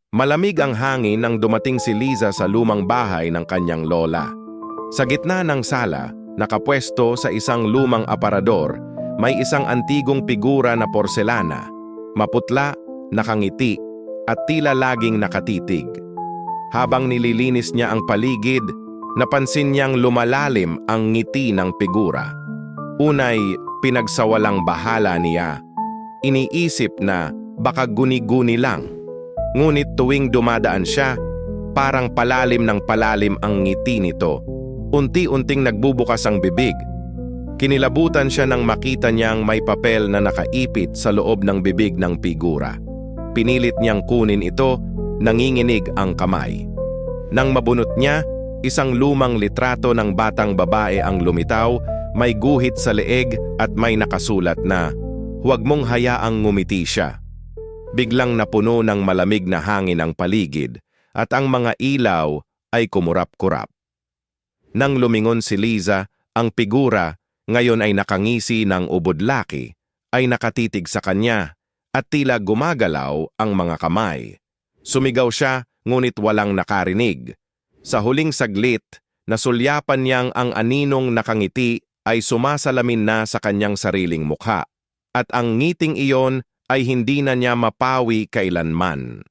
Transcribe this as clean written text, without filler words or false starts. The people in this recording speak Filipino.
Malamig ang hangin nang dumating si Liza sa lumang bahay ng kanyang lola. Sa gitna ng sala, nakapwesto sa isang lumang aparador, may isang antigong figura na porselana, maputla, nakangiti, at tila laging nakatitig. Habang nililinis niya ang paligid, napansin niyang lumalalim ang ngiti ng figura. Unay, pinagsawalang bahala niya. Iniisip na baka guni-guni lang. Ngunit tuwing dumadaan siya, parang palalim ng palalim ang ngiti nito. Unti-unting nagbubukas ang bibig. Kinilabutan siya nang makita niyang may papel na nakaipit sa loob ng bibig ng figura. Pinilit niyang kunin ito, nanginginig ang kamay. Nang mabunot niya, isang lumang litrato ng batang babae ang lumitaw, may guhit sa leeg at may nakasulat na, "Huwag mong hayaang ngumiti siya." Biglang napuno ng malamig na hangin ang paligid at ang mga ilaw ay kumurap-kurap. Nang lumingon si Liza, ang figura, ngayon ay nakangisi ng ubod-laki, ay nakatitig sa kanya at tila gumagalaw ang mga kamay. Sumigaw siya ngunit walang nakarinig. Sa huling saglit, nasulyapan niyang ang aninong nakangiti ay sumasalamin na sa kanyang sariling mukha at ang ngiting iyon ay hindi na niya mapawi kailanman.